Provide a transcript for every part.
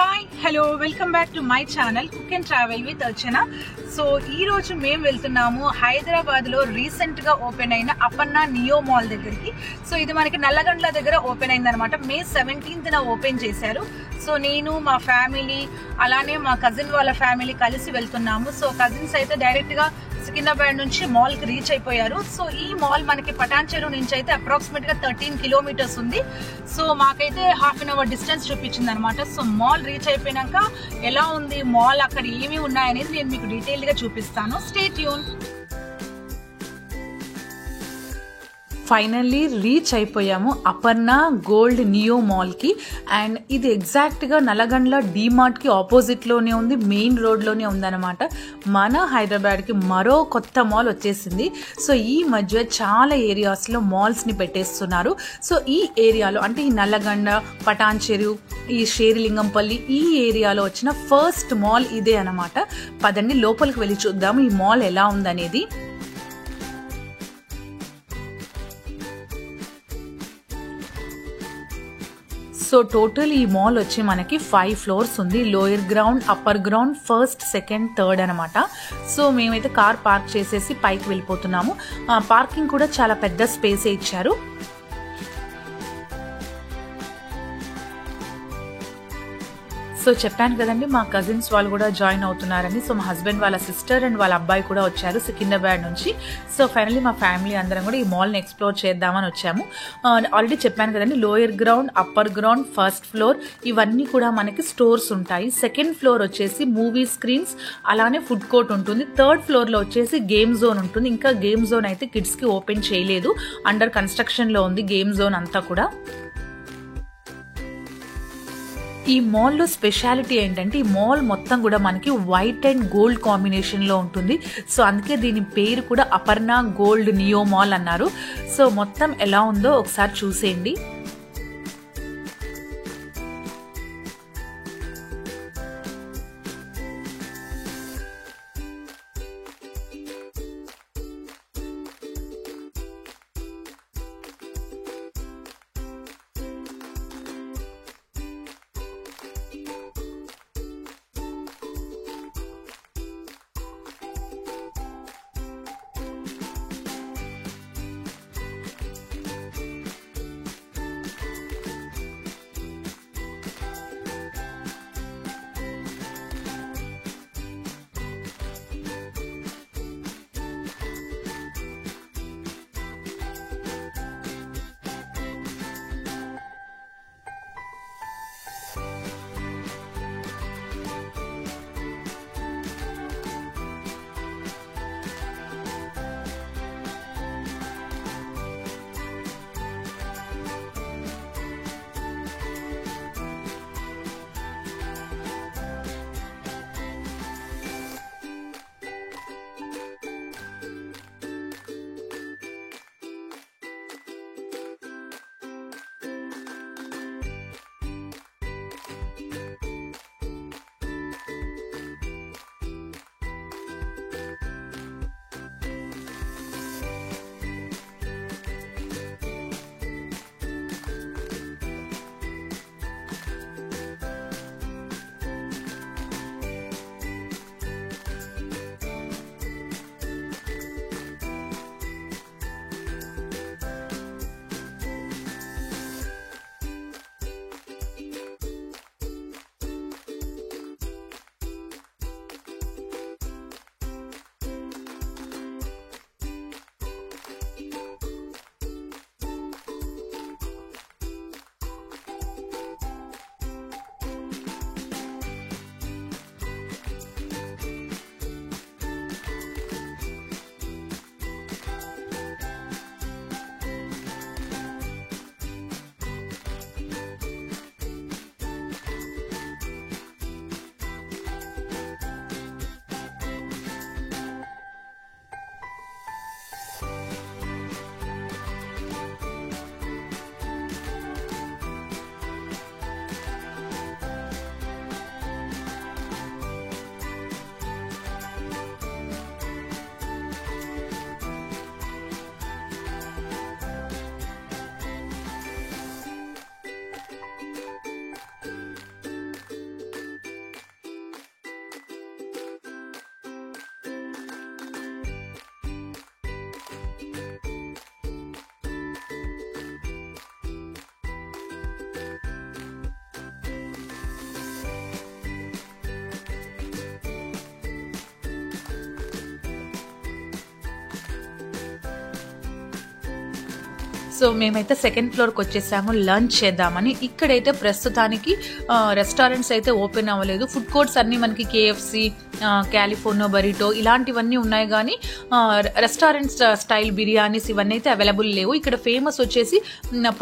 Hi hello welcome back to my channel cook and travel with Archana. So ఈ రోజు మేము వెళ్తున్నాము హైదరాబాద్ లో రీసెంట్ గా ఓపెన్ అయిన అపర్ణ నియో మాల్ దగ్గరికి. సో ఇది మనకి నల్లగండ్ల దగ్గర ఓపెన్ అయింది అనమాట. మే 17th ఓపెన్ చేశారు. సో నేను మా ఫ్యామిలీ అలానే మా కజిన్ వాళ్ళ ఫ్యామిలీ కలిసి వెళ్తున్నాము. సో కజిన్స్ అయితే డైరెక్ట్ గా సికింద్రాబాద్ నుంచి మాల్ కి రీచ్ అయిపోయారు. సో ఈ మాల్ మనకి పటాన్ చెరువు నుంచి అయితే అప్రాక్సిమేట్ గా 13 కిలోమీటర్స్ ఉంది. సో మాకైతే హాఫ్ అన్ అవర్ డిస్టెన్స్ చూపించింది అనమాట. సో మాల్ రీచ్ అయిపోయినాక ఎలా ఉంది మాల్, అక్కడ ఏమి ఉన్నాయనేది నేను మీకు డీటెయిల్ గా చూపిస్తాను. Stay tune. ఫైనల్లీ రీచ్ అయిపోయాము అపర్ణ గోల్డ్ నియో మాల్ కి. అండ్ ఇది ఎగ్జాక్ట్ గా నల్లగండ్ల డిమార్ట్ కి ఆపోజిట్ లోనే ఉంది, మెయిన్ రోడ్ లోనే ఉందన్నమాట. మన హైదరాబాద్ కి మరో కొత్త మాల్ వచ్చేసింది. సో ఈ మధ్య చాలా ఏరియాస్ లో మాల్స్ ని పెట్టేస్తున్నారు. సో ఈ ఏరియాలో అంటే ఈ నల్లగండ, పటాన్ చెరువు, ఈ షేరిలింగంపల్లి ఈ ఏరియాలో వచ్చిన ఫస్ట్ మాల్ ఇదే అన్నమాట. పదండి లోపలికి వెళ్ళి చూద్దాము ఈ మాల్ ఎలా ఉందనేది. సో టోటల్ ఈ మాల్ వచ్చి మనకి 5 floors ఉంది. Lower ground, upper ground, first, second, third అనమాట. సో మేమైతే కార్ పార్క్ చేసేసి పైకి వెళ్ళిపోతున్నాము. పార్కింగ్ కూడా చాలా పెద్ద స్పేసే ఇచ్చారు. సో చెప్పాను కదండి మా కజిన్స్ వాళ్ళు కూడా జాయిన్ అవుతున్నారని. సో మా హస్బెండ్ వాళ్ళ సిస్టర్ అండ్ వాళ్ళ అబ్బాయి కూడా వచ్చారు సికింద్రాబాద్ నుంచి. సో ఫైనల్లీ మా ఫ్యామిలీ అందరం కూడా ఈ మాల్ని ఎక్స్ప్లోర్ చేద్దామని వచ్చాము. ఆల్రెడీ చెప్పాను కదండి lower ground, upper ground, first floor ఇవన్నీ కూడా మనకి స్టోర్స్ ఉంటాయి. సెకండ్ ఫ్లోర్ వచ్చేసి మూవీ స్క్రీన్స్ అలానే ఫుడ్ కోర్ట్ ఉంటుంది. థర్డ్ ఫ్లోర్లో వచ్చేసి గేమ్ జోన్ ఉంటుంది. ఇంకా గేమ్ జోన్ అయితే కిడ్స్కి ఓపెన్ చేయలేదు, అండర్ కన్స్ట్రక్షన్లో ఉంది గేమ్ జోన్ అంతా కూడా. ఈ మాల్లో స్పెషాలిటీ ఏంటంటే ఈ మాల్ మొత్తం కూడా మనకి వైట్ అండ్ గోల్డ్ కాంబినేషన్ లో ఉంటుంది. సో అందుకే దీని పేరు కూడా అపర్ణ గోల్డ్ నియో మాల్ అన్నారు. సో మొత్తం ఎలా ఉందో ఒకసారి చూసేయండి. సో మేమైతే సెకండ్ ఫ్లోర్కి వచ్చేసాము లంచ్ చేద్దామని. ఇక్కడైతే ప్రస్తుతానికి రెస్టారెంట్స్ అయితే ఓపెన్ అవ్వలేదు. ఫుడ్ కోర్ట్స్ అన్నీ మనకి కేఎఫ్సి, కాలిఫోర్నియా బరిటో ఇలాంటివన్నీ ఉన్నాయి, కానీ రెస్టారెంట్ స్టైల్ బిర్యానీస్ ఇవన్నీ అయితే అవైలబుల్ లేవు. ఇక్కడ ఫేమస్ వచ్చేసి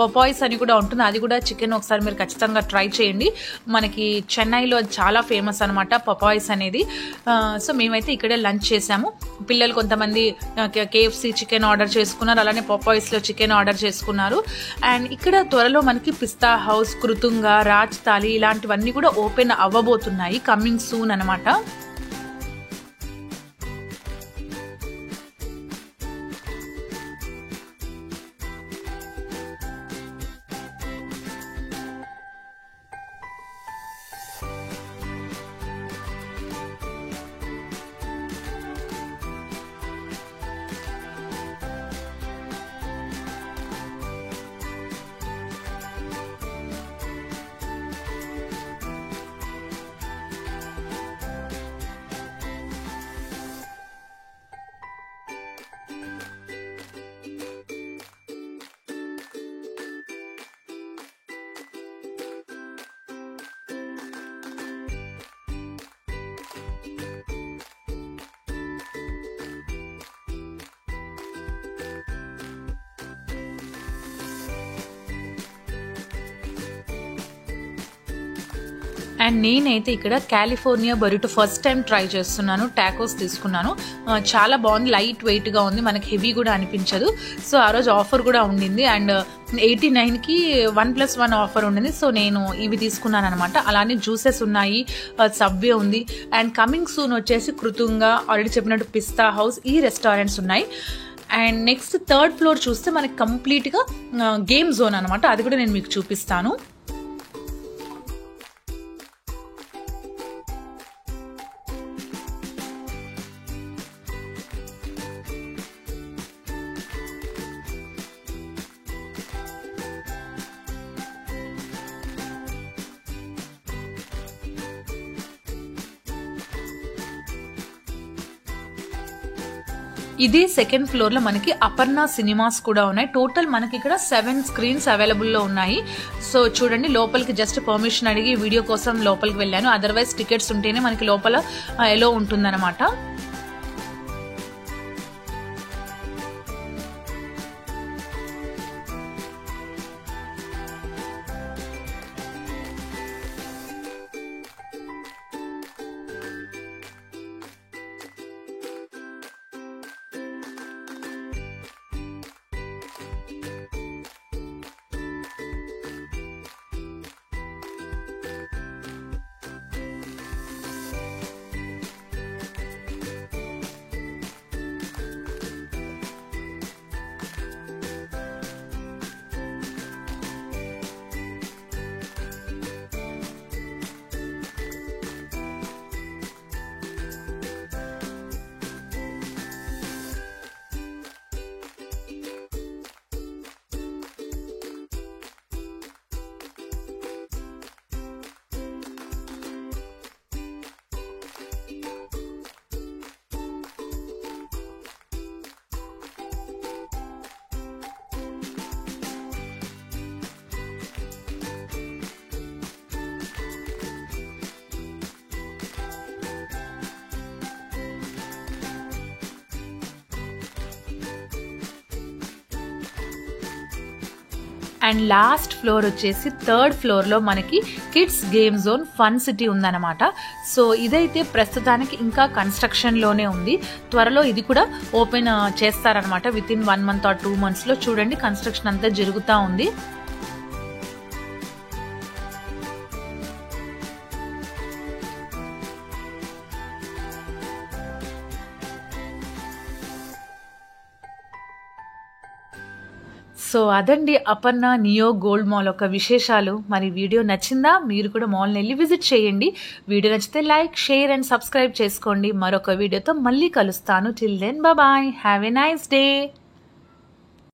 పపాయ్స్ అని కూడా ఉంటుంది, అది కూడా చికెన్ ఒకసారి మీరు ఖచ్చితంగా ట్రై చేయండి. మనకి చెన్నైలో చాలా ఫేమస్ అనమాట పపాయ్స్ అనేది. సో మేమైతే ఇక్కడే లంచ్ చేసాము. పిల్లలు కొంతమంది కేఎఫ్సి చికెన్ ఆర్డర్ చేసుకున్నారు, అలానే పపాయ్స్లో చికెన్ ఆర్డర్ చేసుకున్నారు. అండ్ ఇక్కడ త్వరలో మనకి పిస్తా హౌస్, కృతుంగ, రాజ్ తాలి ఇలాంటివన్నీ కూడా ఓపెన్ అవ్వబోతున్నాయి, కమింగ్ సూన్ అనమాట. అండ్ నేనైతే ఇక్కడ కాలిఫోర్నియా బరిటో ఫస్ట్ టైం ట్రై చేస్తున్నాను. టాకోస్ తీసుకున్నాను, చాలా బాగుంది, లైట్ వెయిట్గా ఉంది, మనకి హెవీ కూడా అనిపించదు. సో ఆ రోజు ఆఫర్ కూడా ఉండింది, అండ్ 89కి 1+1 ఆఫర్ ఉండింది. సో నేను ఇవి తీసుకున్నాను అనమాట. అలానే జ్యూసెస్ ఉన్నాయి, సబ్వే ఉంది, అండ్ కమింగ్ సూన్ వచ్చేసి కృతుంగ, ఆల్రెడీ చెప్పినట్టు పిస్తా హౌస్, ఈ రెస్టారెంట్స్ ఉన్నాయి. అండ్ నెక్స్ట్ థర్డ్ ఫ్లోర్ చూస్తే మనకి కంప్లీట్గా గేమ్ జోన్ అనమాట, అది కూడా నేను మీకు చూపిస్తాను. ఇది సెకండ్ ఫ్లోర్ లో మనకి అపర్ణ సినిమాస్ కూడా ఉన్నాయి. టోటల్ మనకి ఇక్కడ 7 స్క్రీన్స్ అవైలబుల్ లో ఉన్నాయి. సో చూడండి, లోపలికి జస్ట్ పర్మిషన్ అడిగి వీడియో కోసం లోపలికి వెళ్ళాను. అదర్వైజ్ టికెట్స్ ఉంటేనే మనకి లోపల ఎలో ఉంటుందన్నమాట. అండ్ లాస్ట్ ఫ్లోర్ వచ్చేసి థర్డ్ ఫ్లోర్ లో మనకి kids game zone fun city ఉందన్నమాట. సో ఇదైతే ప్రస్తుతానికి ఇంకా కన్స్ట్రక్షన్ లోనే ఉంది. త్వరలో ఇది కూడా ఓపెన్ చేస్తారనమాట with in 1 month or 2 months లో. చూడండి, కన్స్ట్రక్షన్ అంతా జరుగుతూ ఉంది. సో అదండి అపర్ణ నియో గోల్డ్ మాల్ యొక్క విశేషాలు. మరి వీడియో నచ్చిందా? మీరు కూడా మాల్ని వెళ్ళి విజిట్ చేయండి. వీడియో నచ్చితే లైక్, షేర్ అండ్ సబ్స్క్రైబ్ చేసుకోండి. మరొక వీడియోతో మళ్ళీ కలుస్తాను. Till then bye, have a nice day.